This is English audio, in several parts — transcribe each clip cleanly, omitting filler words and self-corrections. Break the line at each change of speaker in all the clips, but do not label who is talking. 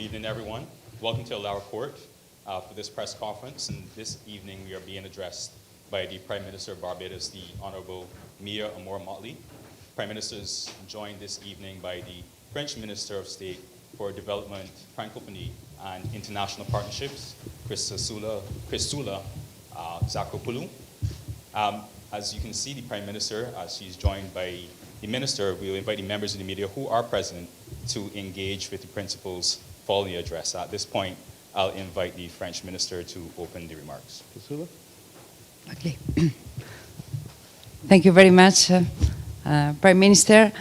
evening, everyone. Welcome to our court for this press conference. And this evening, we are being addressed by the Prime Minister of Barbados, the Honorable Mia Amor Motley. Prime Minister is joined this evening by the French Minister of State for Development, Francophonie, and International Partnerships, Christoula Zakopoulou. As you can see, the Prime Minister, as she's joined by the Minister, we will invite the members of the media who are present to engage with the principals following the address. At this point, I'll invite the French Minister to open the remarks.
Christoula?
Okay. Thank you very much, Prime Minister.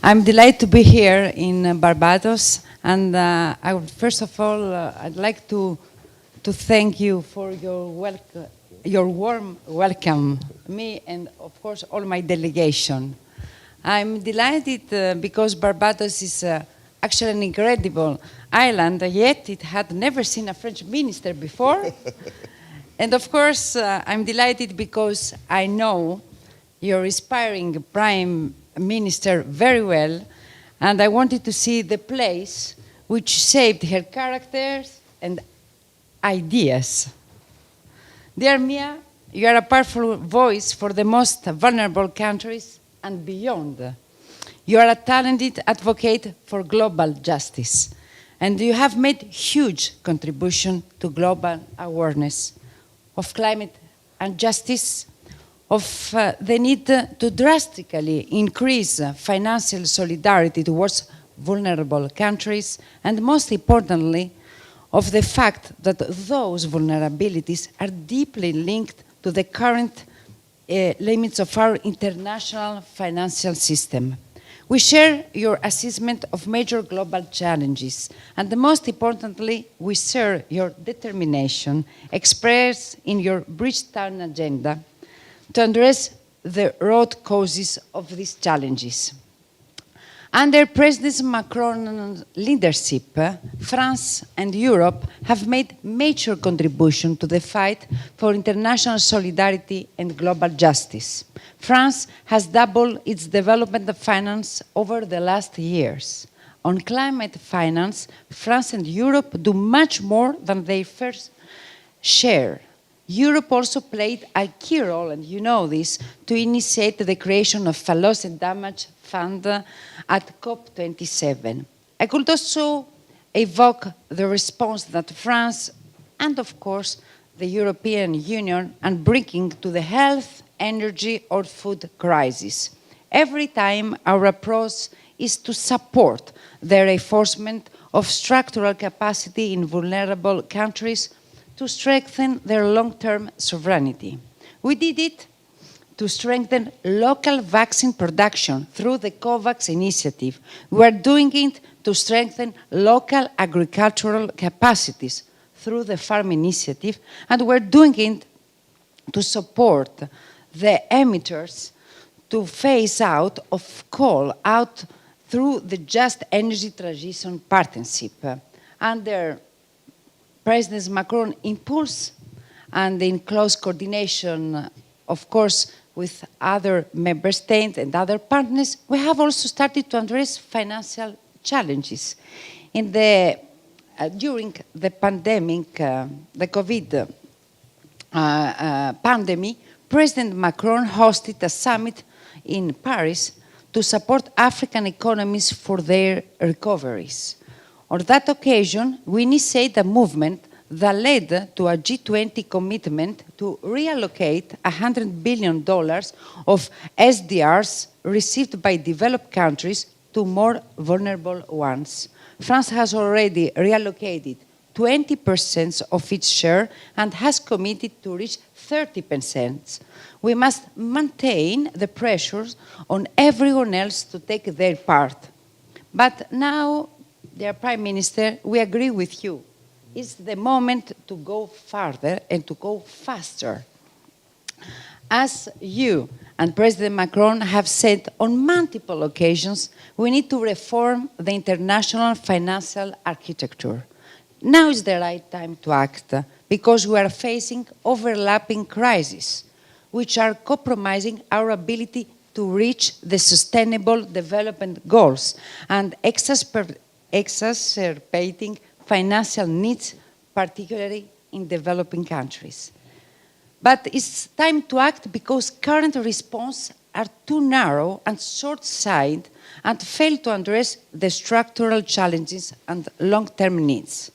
I'm delighted to be here in Barbados, and I would, first of all, I'd like to thank you for your warm welcome, me and of course all my delegation. I'm delighted because Barbados is actually an incredible island, yet it had never seen a French minister before. And of course, I'm delighted because I know your aspiring Prime Minister very well, and I wanted to see the place which shaped her characters and ideas. Dear Mia, you are a powerful voice for the most vulnerable countries and beyond. You are a talented advocate for global justice, and you have made huge contribution to global awareness of climate injustice, of the need to drastically increase financial solidarity towards vulnerable countries, and most importantly, of the fact that those vulnerabilities are deeply linked to the current limits of our international financial system. We share your assessment of major global challenges, and most importantly, we share your determination expressed in your Bridgetown agenda to address the root causes of these challenges. Under President Macron's leadership, France and Europe have made major contribution to the fight for international solidarity and global justice. France has doubled its development finance over the last years. On climate finance, France and Europe do much more than they first share. Europe also played a key role, and you know this, to initiate the creation of a loss and damage fund at COP27. I could also evoke the response that France and, of course, the European Union are bringing to the health, energy, or food crisis. Every time our approach is to support the reinforcement of structural capacity in vulnerable countries to strengthen their long-term sovereignty. We did it to strengthen local vaccine production through the COVAX initiative. We are doing it to strengthen local agricultural capacities through the Farm Initiative, and we're doing it to support the emitters to phase out of coal out through the Just Energy Transition Partnership. Under President Macron's impulse and in close coordination, of course, with other member states and other partners, we have also started to address financial challenges. During the pandemic, the COVID pandemic, President Macron hosted a summit in Paris to support African economies for their recoveries. On that occasion, we initiated a movement that led to a G20 commitment to reallocate $100 billion of SDRs received by developed countries to more vulnerable ones. France has already reallocated 20% of its share and has committed to reach 30%. We must maintain the pressures on everyone else to take their part. But now, dear Prime Minister, we agree with you. It's the moment to go farther and to go faster. As you and President Macron have said on multiple occasions, we need to reform the international financial architecture. Now is the right time to act because we are facing overlapping crises, which are compromising our ability to reach the Sustainable Development Goals and exacerbating financial needs, particularly in developing countries. But it's time to act because current responses are too narrow and short-sighted and fail to address the structural challenges and long-term needs.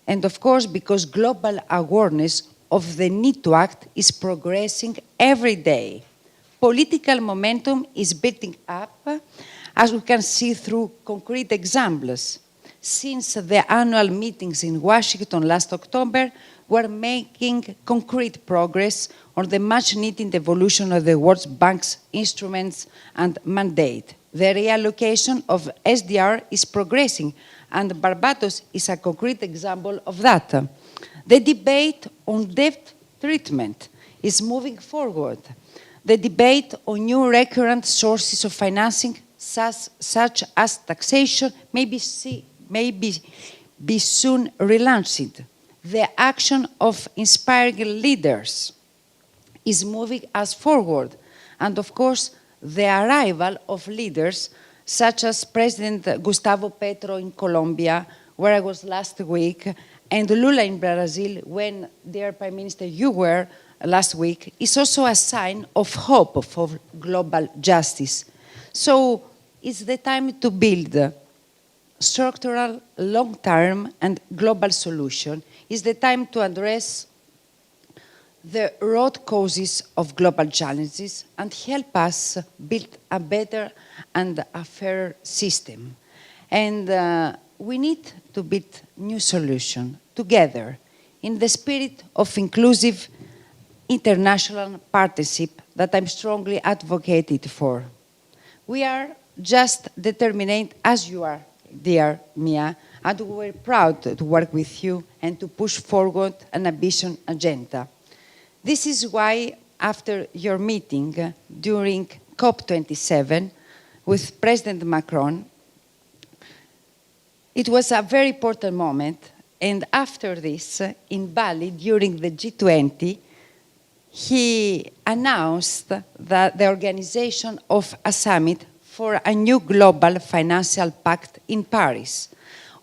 And of course, because global awareness of the need to act is progressing every day. Political momentum is building up, as we can see through concrete examples. Since the annual meetings in Washington last October, we're making concrete progress on the much-needed evolution of the World Bank's instruments and mandate. The reallocation of SDR is progressing, and Barbados is a concrete example of that. The debate on debt treatment is moving forward. The debate on new recurrent sources of financing, such as taxation, may be soon relaunched. The action of inspiring leaders is moving us forward. And of course, the arrival of leaders such as President Gustavo Petro in Colombia, where I was last week, and Lula in Brazil, when, dear Prime Minister, you were last week, is also a sign of hope for global justice. So it's the time to build structural, long-term, and global solution. It's the time to address the root causes of global challenges and help us build a better and a fairer system. And we need to build new solutions together in the spirit of inclusive international partnership that I'm strongly advocated for. We are just determined, as you are, dear Mia, and we're proud to work with you and to push forward an ambitious agenda. This is why, after your meeting during COP27 with President Macron, it was a very important moment, and after this, in Bali, during the G20, he announced that the organization of a summit for a new global financial pact in Paris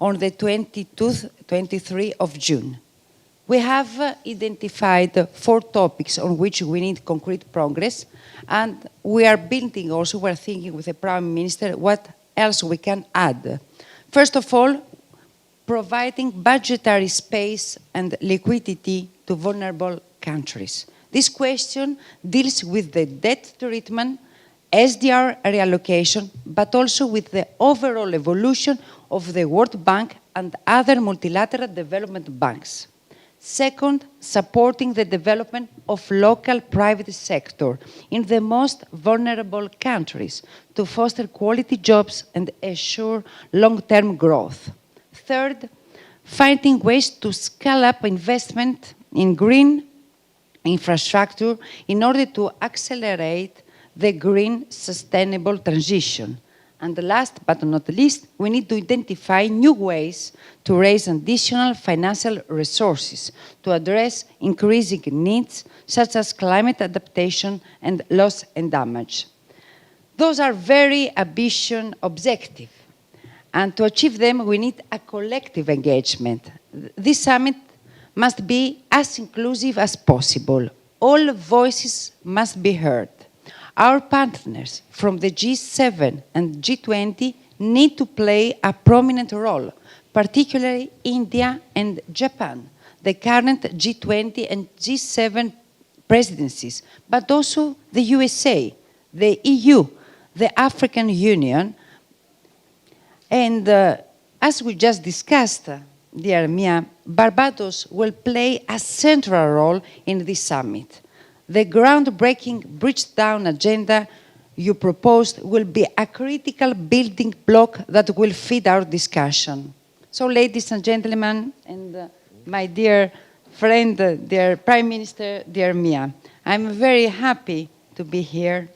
on the 23 of June. We have identified 4 topics on which we need concrete progress, and we are building also, we're thinking with the Prime Minister what else we can add. First of all, providing budgetary space and liquidity to vulnerable countries. This question deals with the debt treatment, SDR reallocation, but also with the overall evolution of the World Bank and other multilateral development banks. Second, supporting the development of local private sector in the most vulnerable countries to foster quality jobs and ensure long-term growth. Third, finding ways to scale up investment in green infrastructure in order to accelerate the green sustainable transition. And last but not least, we need to identify new ways to raise additional financial resources to address increasing needs such as climate adaptation and loss and damage. Those are very ambitious objectives, and to achieve them we need a collective engagement. This summit must be as inclusive as possible. All voices must be heard. Our partners from the G7 and G20 need to play a prominent role, particularly India and Japan, the current G20 and G7 presidencies, but also the USA, the EU, the African Union. And as we just discussed, dear Mia, Barbados will play a central role in this summit. The groundbreaking bridge-down agenda you proposed will be a critical building block that will feed our discussion. So, ladies and gentlemen, and my dear friend, dear Prime Minister, dear Mia, I'm very happy to be here.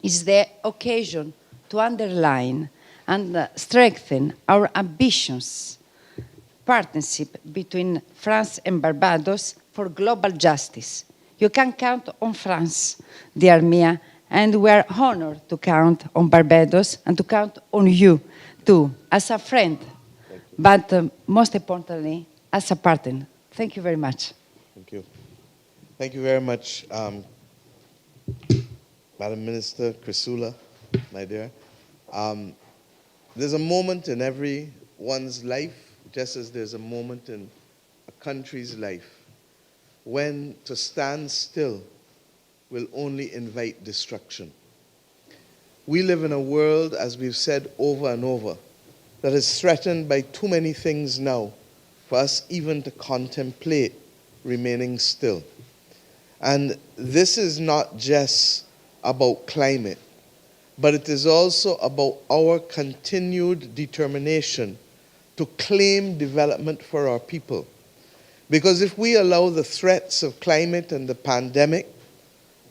It's the occasion to underline and strengthen our ambitious partnership between France and Barbados for global justice. You can count on France, dear Mia, and we are honored to count on Barbados and to count on you, too, as a friend, but most importantly, as a partner. Thank you very much.
Thank you. Thank you very much, Madam Minister Crisula, my dear. There's a moment in everyone's life, just as there's a moment in a country's life, when to stand still will only invite destruction. We live in a world, as we've said over and over, that is threatened by too many things now for us even to contemplate remaining still. And this is not just about climate, but it is also about our continued determination to claim development for our people. Because if we allow the threats of climate and the pandemic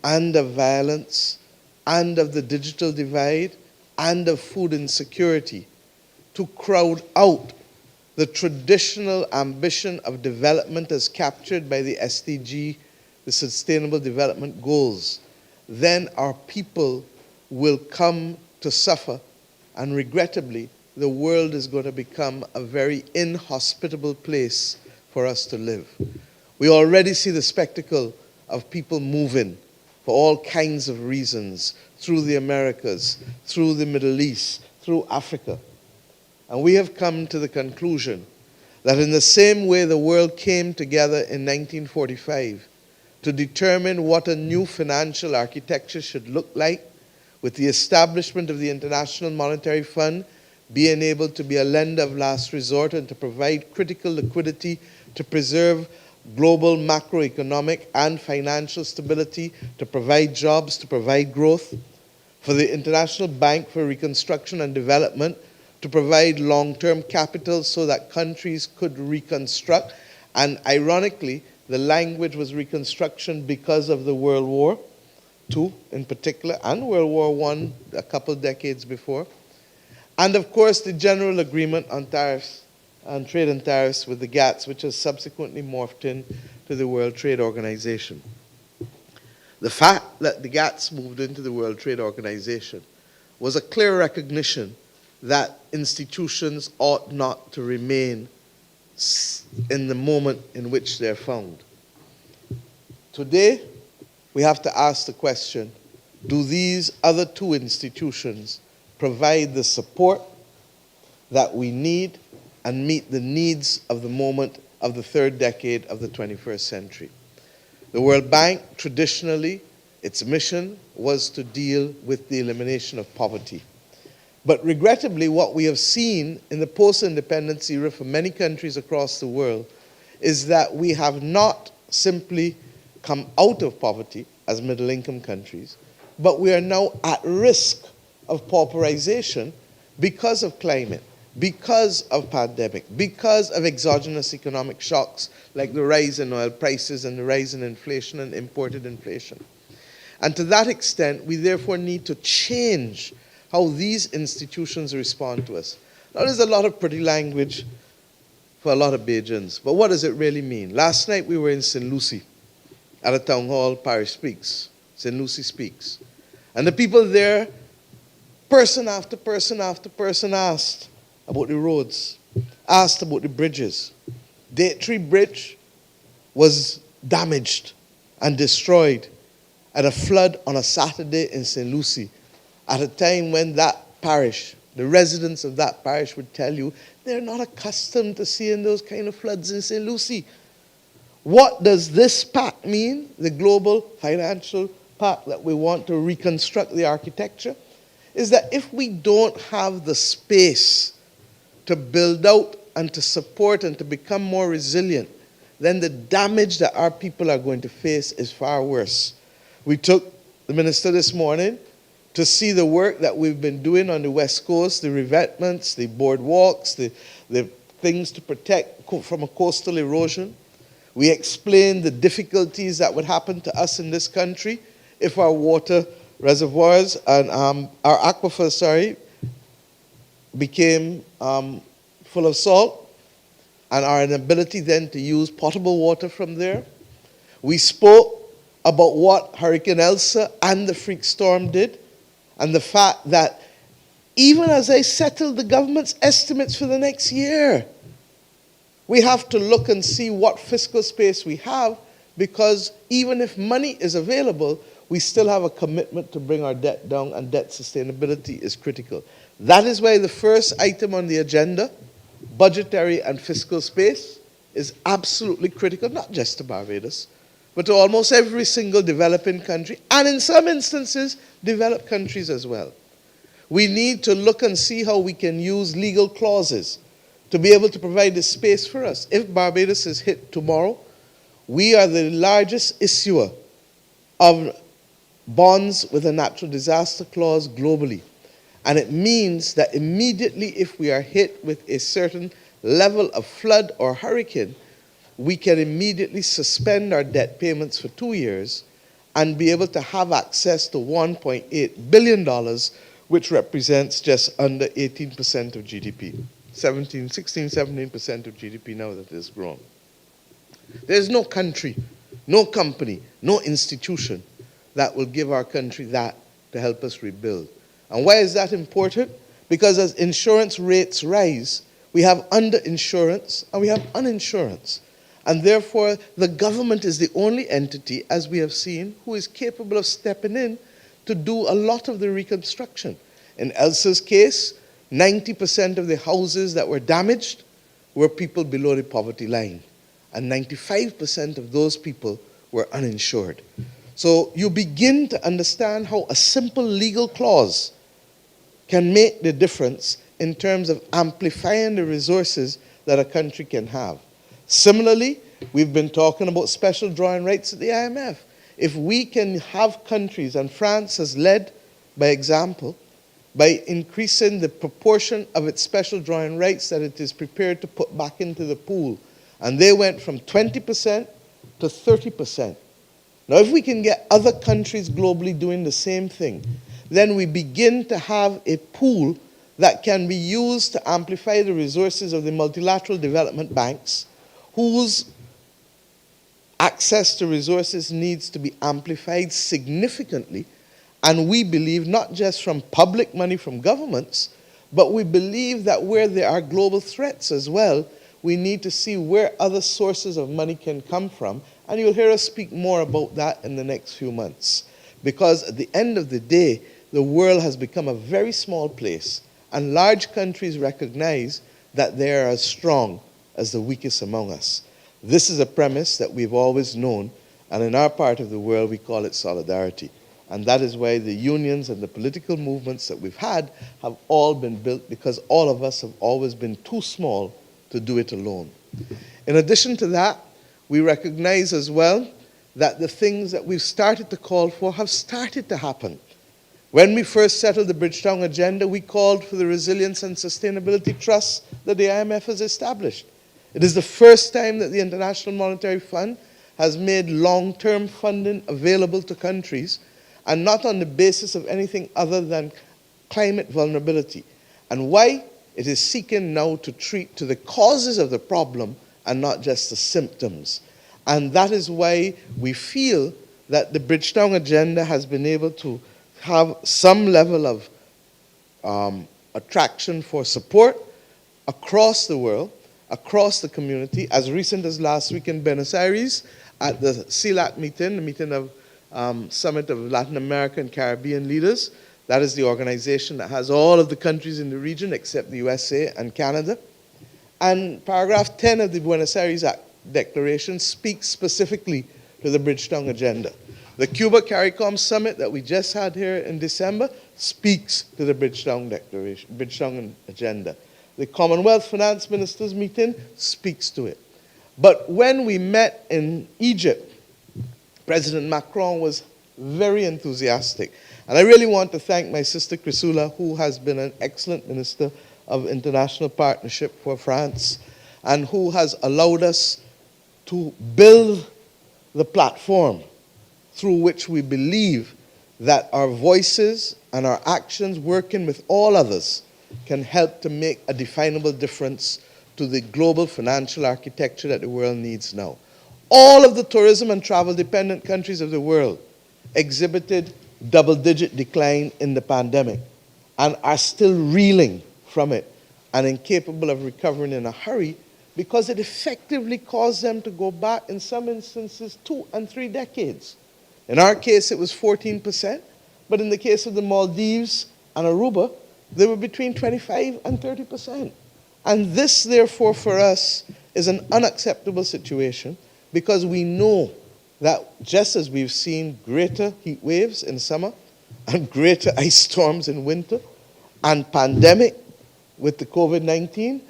and of violence and of the digital divide and of food insecurity to crowd out the traditional ambition of development as captured by the SDG, the Sustainable Development Goals, then our people will come to suffer, and regrettably, the world is going to become a very inhospitable place for us to live. We already see the spectacle of people moving for all kinds of reasons through the Americas, through the Middle East, through Africa. And we have come to the conclusion that in the same way the world came together in 1945 to determine what a new financial architecture should look like, with the establishment of the International Monetary Fund being able to be a lender of last resort and to provide critical liquidity to preserve global macroeconomic and financial stability, to provide jobs, to provide growth, for the International Bank for Reconstruction and Development to provide long-term capital so that countries could reconstruct. And ironically, the language was reconstruction because of the World War II in particular, and World War I a couple decades before. And of course, the General Agreement on Tariffs and Trade and Tariffs with the GATS, which has subsequently morphed into the World Trade Organization. The fact that the GATS moved into the World Trade Organization was a clear recognition that institutions ought not to remain in the moment in which they're found. Today, we have to ask the question, do these other two institutions provide the support that we need and meet the needs of the moment of the third decade of the 21st century? The World Bank, traditionally, its mission was to deal with the elimination of poverty. But regrettably, what we have seen in the post-independence era for many countries across the world is that we have not simply come out of poverty as middle-income countries, but we are now at risk of pauperization because of climate, because of pandemic, because of exogenous economic shocks like the rise in oil prices and the rise in inflation and imported inflation. And to that extent, we therefore need to change how these institutions respond to us. Now, there's a lot of pretty language for a lot of Bajans, but what does it really mean? Last night we were in St. Lucie at a town hall, Parish Speaks, St. Lucie Speaks. And the people there, person after person after person, asked about the roads, asked about the bridges. Date Tree Bridge was damaged and destroyed at a flood on a Saturday in St. Lucie, at a time when that parish, the residents of that parish would tell you, they're not accustomed to seeing those kind of floods in St. Lucie. What does this pact mean, the global financial pact that we want to reconstruct the architecture? Is that if we don't have the space to build out and to support and to become more resilient, then the damage that our people are going to face is far worse. We took the minister this morning to see the work that we've been doing on the West Coast, the revetments, the boardwalks, the things to protect from a coastal erosion. We explained the difficulties that would happen to us in this country if our water reservoirs and our aquifers, became full of salt, and our inability then to use potable water from there. We spoke about what Hurricane Elsa and the freak storm did, and the fact that even as I settle the government's estimates for the next year. We have to look and see what fiscal space we have, because even if money is available, we still have a commitment to bring our debt down, and debt sustainability is critical. That is why the first item on the agenda, budgetary and fiscal space, is absolutely critical, not just to Barbados, but to almost every single developing country, and in some instances, developed countries as well. We need to look and see how we can use legal clauses to be able to provide this space for us. If Barbados is hit tomorrow, we are the largest issuer of bonds with a natural disaster clause globally. And it means that immediately if we are hit with a certain level of flood or hurricane, we can immediately suspend our debt payments for 2 years and be able to have access to $1.8 billion, which represents just under 18% of GDP. 16, 17% of GDP now that it has grown. There's no country, no company, no institution that will give our country that to help us rebuild. And why is that important? Because as insurance rates rise, we have underinsurance and we have uninsurance. And therefore, the government is the only entity, as we have seen, who is capable of stepping in to do a lot of the reconstruction. In Elsa's case, 90% of the houses that were damaged were people below the poverty line. And 95% of those people were uninsured. So you begin to understand how a simple legal clause can make the difference in terms of amplifying the resources that a country can have. Similarly, we've been talking about special drawing rights at the IMF. If we can have countries, and France has led by example, by increasing the proportion of its special drawing rights that it is prepared to put back into the pool, and they went from 20% to 30%. Now, if we can get other countries globally doing the same thing, then we begin to have a pool that can be used to amplify the resources of the multilateral development banks, whose access to resources needs to be amplified significantly. And we believe not just from public money from governments, but we believe that where there are global threats as well, we need to see where other sources of money can come from. And you'll hear us speak more about that in the next few months. Because at the end of the day, the world has become a very small place, and large countries recognize that they are as strong as the weakest among us. This is a premise that we've always known, and in our part of the world, we call it solidarity. And that is why the unions and the political movements that we've had have all been built, because all of us have always been too small to do it alone. In addition to that, we recognize as well that the things that we've started to call for have started to happen. When we first settled the Bridgetown Agenda, we called for the Resilience and Sustainability Trust that the IMF has established. It is the first time that the International Monetary Fund has made long-term funding available to countries, and not on the basis of anything other than climate vulnerability. And why? It is seeking now to treat to the causes of the problem and not just the symptoms. And that is why we feel that the Bridgetown Agenda has been able to have some level of attraction for support across the world, across the community. As recent as last week in Buenos Aires at the CELAC meeting, the meeting of Summit of Latin American and Caribbean Leaders. That is the organization that has all of the countries in the region except the USA and Canada. And paragraph 10 of the Buenos Aires Declaration speaks specifically to the Bridgetown Agenda. The Cuba CARICOM Summit that we just had here in December speaks to the Bridgetown Declaration, Bridgetown Agenda. The Commonwealth Finance Ministers meeting speaks to it. But when we met in Egypt, President Macron was very enthusiastic. And I really want to thank my sister Chrysula, who has been an excellent Minister of International Partnership for France, and who has allowed us to build the platform through which we believe that our voices and our actions, working with all others, can help to make a definable difference to the global financial architecture that the world needs now. All of the tourism and travel-dependent countries of the world exhibited double-digit decline in the pandemic. and are still reeling from it and incapable of recovering in a hurry because it effectively caused them to go back, in some instances, 2 and 3 decades. In our case, it was 14%, but in the case of the Maldives and Aruba, they were between 25 and 30%. And this, therefore, for us, is an unacceptable situation because we know that just as we've seen greater heat waves in summer and greater ice storms in winter and pandemic with the COVID-19,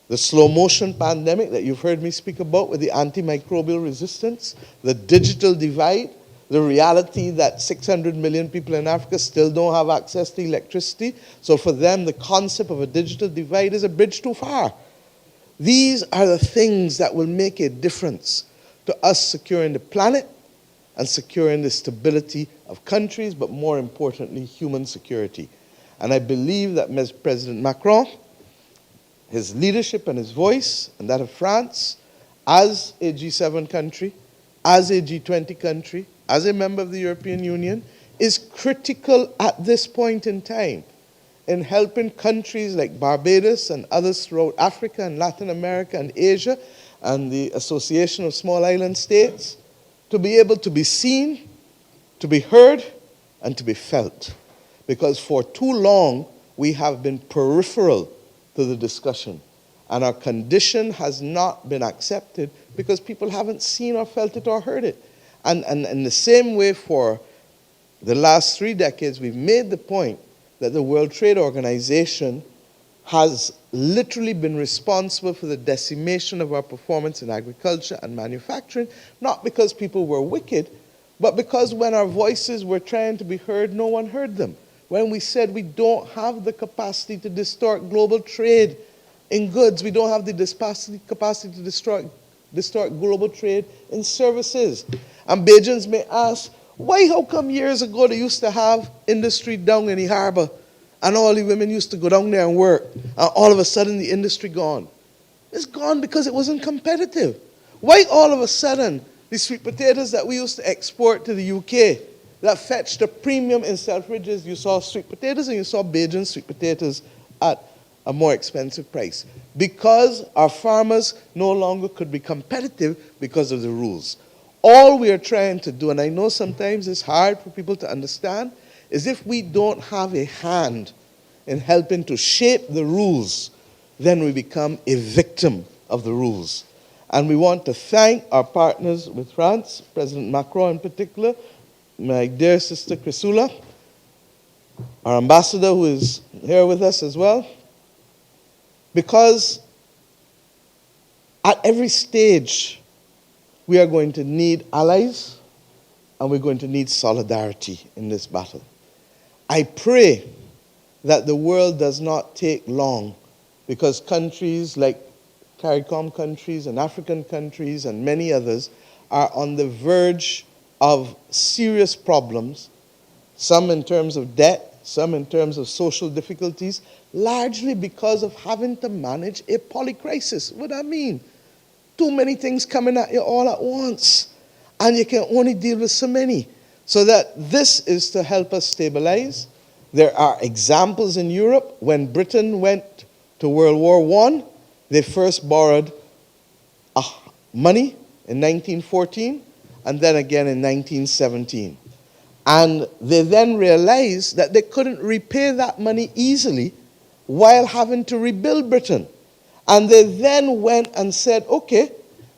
the slow motion pandemic that you've heard me speak about with the antimicrobial resistance, the digital divide, the reality that 600 million people in Africa still don't have access to electricity. So for them, the concept of a digital divide is a bridge too far. These are the things that will make a difference to us securing the planet and securing the stability of countries, but more importantly, human security. And I believe that President Macron, his leadership and his voice, and that of France, as a G7 country, as a G20 country, as a member of the European Union, is critical at this point in time in helping countries like Barbados and others throughout Africa and Latin America and Asia and the Association of Small Island States to be able to be seen, to be heard, and to be felt. Because for too long, we have been peripheral to the discussion. And our condition has not been accepted because people haven't seen or felt it or heard it. And in the same way, for the last 3 decades, we've made the point that the World Trade Organization has literally been responsible for the decimation of our performance in agriculture and manufacturing, not because people were wicked, but because when our voices were trying to be heard, no one heard them. When we said we don't have the capacity to distort global trade in goods, we don't have the capacity to distort global trade in services. And Bajans may ask, why, how come years ago they used to have industry down in the harbor and all the women used to go down there and work, and all of a sudden the industry gone? It's gone because it wasn't competitive. Why all of a sudden the sweet potatoes that we used to export to the UK that fetched a premium in Selfridges, you saw sweet potatoes and you saw Bajan sweet potatoes at a more expensive price? Because our farmers no longer could be competitive because of the rules. All we are trying to do, and I know sometimes it's hard for people to understand, is if we don't have a hand in helping to shape the rules, then we become a victim of the rules. And we want to thank our partners with France, President Macron in particular, my dear sister Chrysula, our ambassador who is here with us as well, because at every stage we are going to need allies and we're going to need solidarity in this battle. I pray that the world does not take long because countries like CARICOM countries and African countries and many others are on the verge of serious problems, some in terms of debt, some in terms of social difficulties, largely because of having to manage a polycrisis. What do I mean? Too many things coming at you all at once, and you can only deal with so many. So that this is to help us stabilize. There are examples in Europe. When Britain went to World War I, they first borrowed money in 1914, and then again in 1917. And they then realized that they couldn't repay that money easily while having to rebuild Britain. And they then went and said, okay,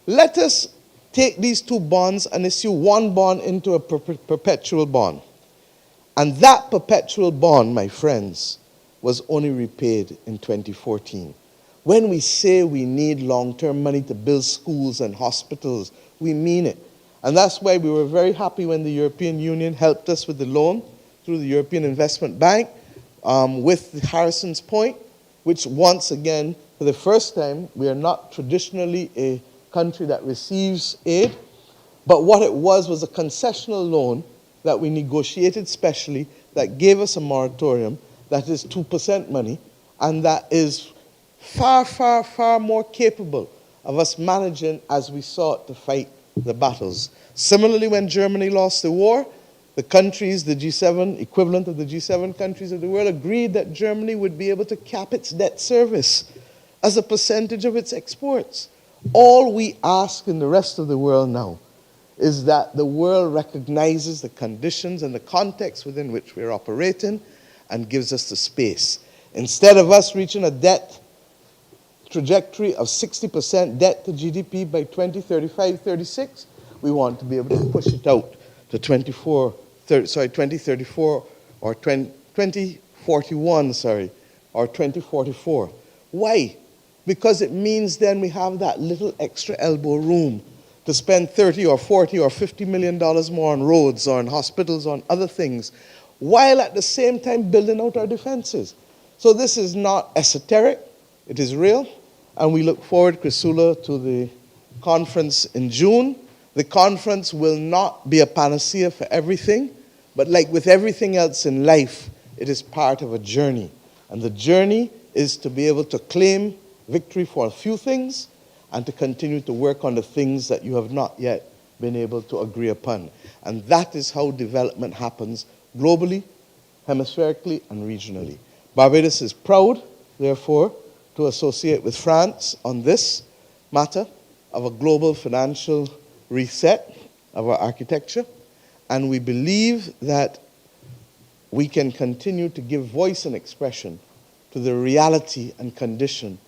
let us take these 2 bonds and issue 1 bond into a perpetual bond. And that perpetual bond, my friends, was only repaid in 2014. When we say we need long-term money to build schools and hospitals, we mean it. And that's why we were very happy when the European Union helped us with the loan through the European Investment Bank with Harrison's Point, which once again, for the first time, we are not traditionally a country that receives aid, but what it was a concessional loan that we negotiated specially that gave us a moratorium that is 2% money and that is far, far, far more capable of us managing as we sought to fight the battles. Similarly, when Germany lost the war, the countries, the G7, equivalent of the G7 countries of the world, agreed that Germany would be able to cap its debt service as a percentage of its exports. All we ask in the rest of the world now is that the world recognizes the conditions and the context within which we're operating and gives us the space. Instead of us reaching a debt trajectory of 60% debt to GDP by 2035-36, we want to be able to push it out to 2034 or 2041, or 2044. Why? Because it means then we have that little extra elbow room to spend 30 or 40 or $50 million more on roads or on hospitals, on other things, while at the same time building out our defenses. So this is not esoteric, it is real, and we look forward, Chrysula, to the conference in June. The conference will not be a panacea for everything, but like with everything else in life, it is part of a journey. And the journey is to be able to claim victory for a few things and to continue to work on the things that you have not yet been able to agree upon. And that is how development happens globally, hemispherically, and regionally. Barbados is proud, therefore, to associate with France on this matter of a global financial reset of our architecture. And we believe that we can continue to give voice and expression to the reality and condition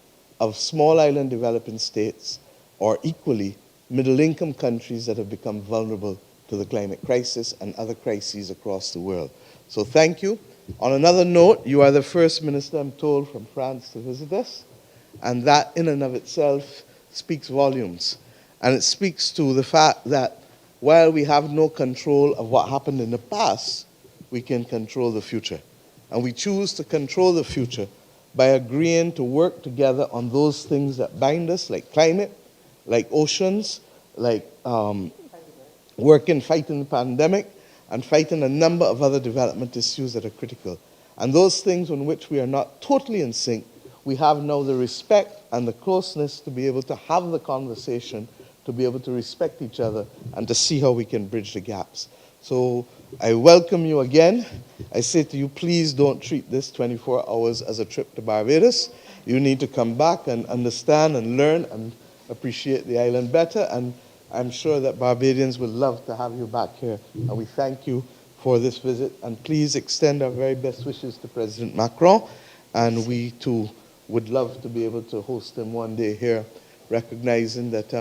of small island developing states, or equally middle-income countries that have become vulnerable to the climate crisis and other crises across the world. So thank you. On another note, you are the first minister, I'm told, from France to visit us, and that in and of itself speaks volumes. And it speaks to the fact that while we have no control of what happened in the past, we can control the future. And we choose to control the future by agreeing to work together on those things that bind us, like climate, like oceans, like fighting the pandemic, and fighting a number of other development issues that are critical. And those things on which we are not totally in sync, we have now the respect and the closeness to be able to have the conversation, to be able to respect each other, and to see how we can bridge the gaps. So I welcome you again. I say to you, please don't treat this 24 hours as a trip to Barbados. You need to come back and understand and learn and appreciate the island better. And I'm sure that Barbadians would love to have you back here. And we thank you for this visit. And please extend our very best wishes to President Macron. And we too would love to be able to host him one day here, recognizing that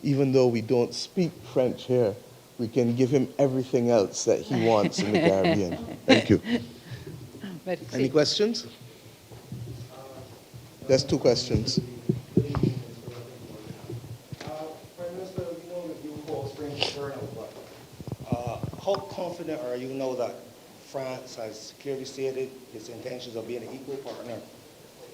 even though we don't speak French here, we can give him everything else that he wants in the Caribbean. Thank you. Any questions? There's two questions.
Prime Minister, you know that you call spring eternal, but how confident are you now that France has clearly stated its intentions of being an equal partner?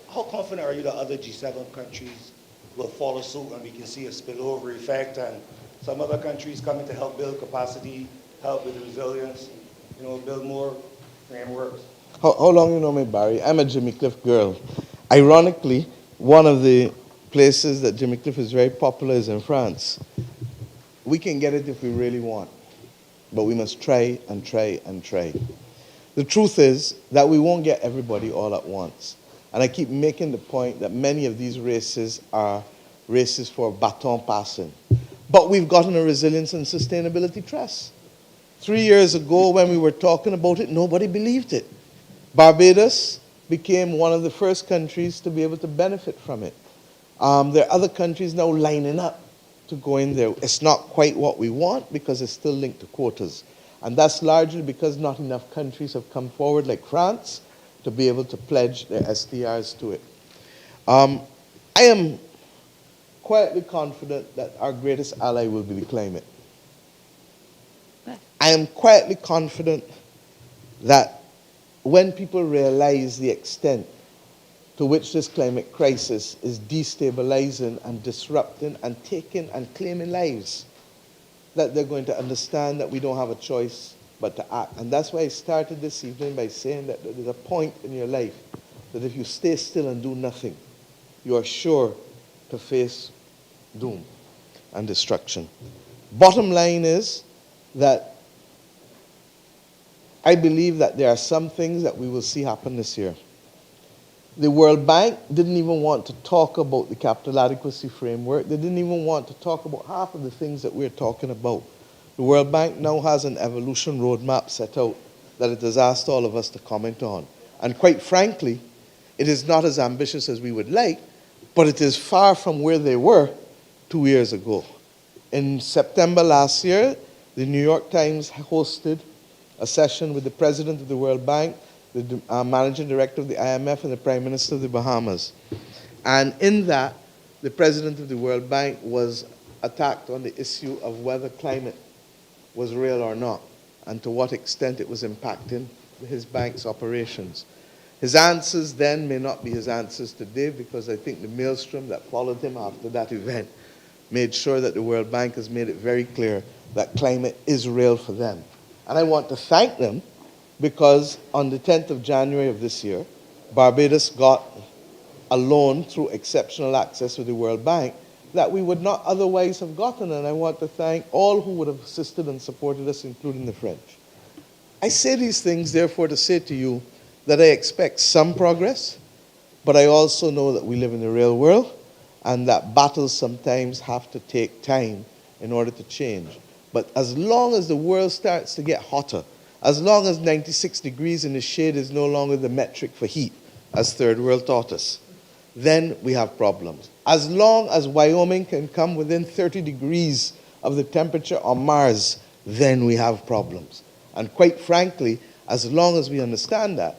How confident are you that other G7 countries will follow suit and we can see a spillover effect and some other countries coming to help build capacity, help with resilience, build more frameworks?
How long you know me, Barry? I'm a Jimmy Cliff girl. Ironically, one of the places that Jimmy Cliff is very popular is in France. We can get it if we really want, but we must try and try and try. The truth is that we won't get everybody all at once. And I keep making the point that many of these races are races for baton passing. But we've gotten a resilience and sustainability trust. 3 years ago, when we were talking about it, nobody believed it. Barbados became one of the first countries to be able to benefit from it. There are other countries now lining up to go in there. It's not quite what we want because it's still linked to quotas. And that's largely because not enough countries have come forward, like France, to be able to pledge their SDRs to it. I am quietly confident that our greatest ally will be the climate. I am quietly confident that when people realize the extent to which this climate crisis is destabilizing and disrupting and taking and claiming lives, that they're going to understand that we don't have a choice but to act. And that's why I started this evening by saying that there's a point in your life that if you stay still and do nothing, you are sure to face doom and destruction. Bottom line is that I believe that there are some things that we will see happen this year. The World Bank didn't even want to talk about the capital adequacy framework. They didn't even want to talk about half of the things that we're talking about. The World Bank now has an evolution roadmap set out that it has asked all of us to comment on. And quite frankly, it is not as ambitious as we would like, but it is far from where they were 2 years ago. In September last year, the New York Times hosted a session with the president of the World Bank, the managing director of the IMF, and the Prime Minister of the Bahamas. And in that, the president of the World Bank was attacked on the issue of whether climate was real or not, and to what extent it was impacting his bank's operations. His answers then may not be his answers today, because I think the maelstrom that followed him after that event made sure that the World Bank has made it very clear that climate is real for them. And I want to thank them, because on the 10th of January of this year, Barbados got a loan through exceptional access with the World Bank that we would not otherwise have gotten. And I want to thank all who would have assisted and supported us, including the French. I say these things, therefore, to say to you that I expect some progress, but I also know that we live in the real world, and that battles sometimes have to take time in order to change. But as long as the world starts to get hotter, as long as 96 degrees in the shade is no longer the metric for heat, as Third World taught us, then we have problems. As long as Wyoming can come within 30 degrees of the temperature on Mars, then we have problems. And quite frankly, as long as we understand that,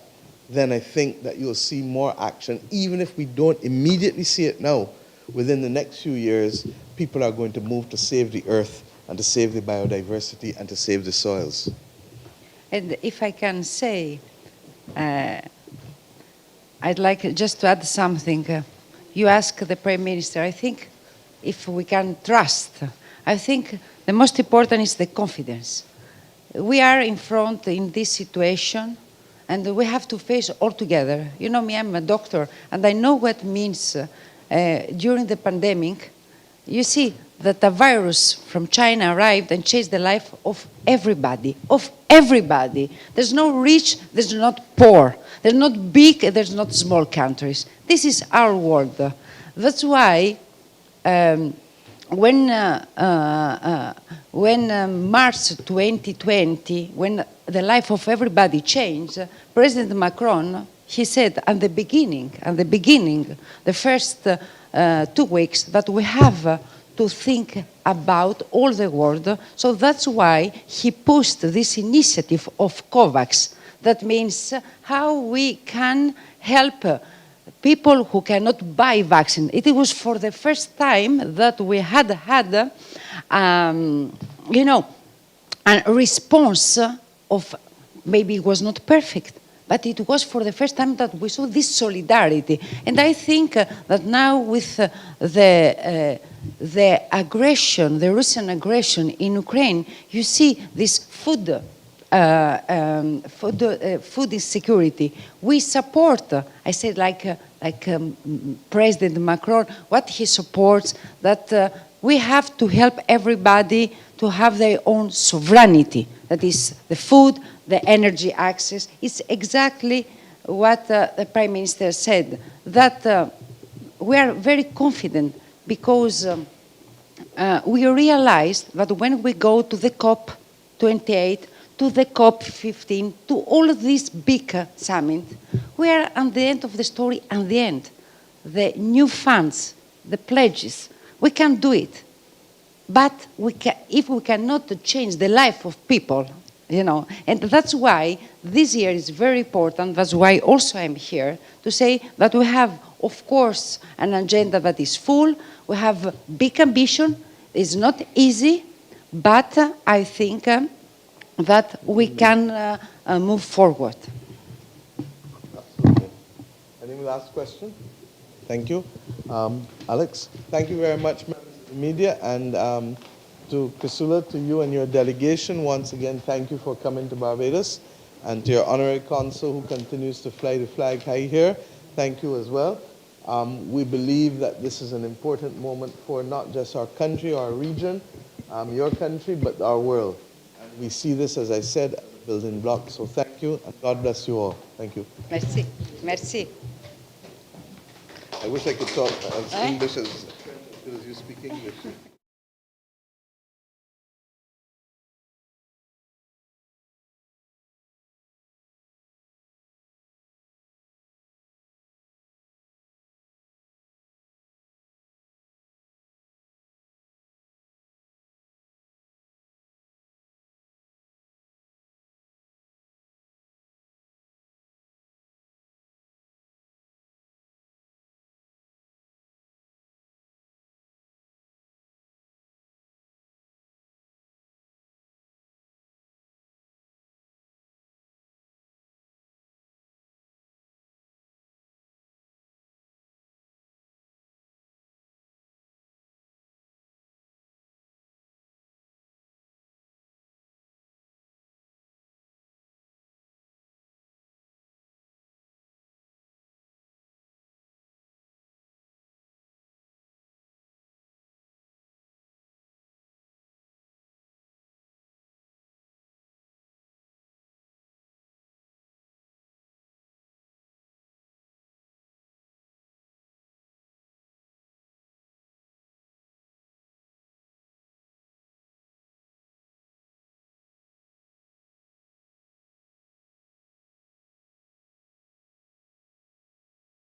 then I think that you'll see more action. Even if we don't immediately see it now, within the next few years, people are going to move to save the earth and to save the biodiversity and to save the soils.
And if I can say, I'd like just to add something. You asked the Prime Minister, I think, if we can trust. I think the most important is the confidence. We are in front in this situation, and we have to face all together. You know me, I'm a doctor, and I know what it means during the pandemic. You see that a virus from China arrived and changed the life of everybody, of everybody. There's no rich, there's not poor. There's not big, there's not small countries. This is our world. That's why when March 2020, when the life of everybody changed, President Macron, he said at the beginning, the first 2 weeks, that we have to think about all the world. So that's why he pushed this initiative of COVAX. That means how we can help people who cannot buy vaccine. It was for the first time that we had a response of, maybe it was not perfect, but it was for the first time that we saw this solidarity. And I think that now with the aggression, the Russian aggression in Ukraine, you see this food insecurity. We support, I said like President Macron, what he supports, that we have to help everybody to have their own sovereignty. That is the food, the energy access. It's exactly what the Prime Minister said, that we are very confident because we realized that when we go to the COP28, to the COP15, to all of these big summits, we are at the end of the story, and the end. The new funds, the pledges, we can do it. But if we cannot change the life of people, and that's why this year is very important. That's why also I'm here to say that we have, of course, an agenda that is full. We have big ambition. It's not easy, but I think that we can move forward.
Absolutely. Any last question? Thank you. Alex, thank you very much, members of the media, and to Crisula, to you and your delegation, once again, thank you for coming to Barbados, and to your honorary consul who continues to fly the flag high here, thank you as well. We believe that this is an important moment for not just our country, our region, your country, but our world. And we see this, as I said, as a building blocks. So thank you, and God bless you all. Thank you.
Merci. Merci.
I wish I could talk as
Eh?
English as good as you speak English.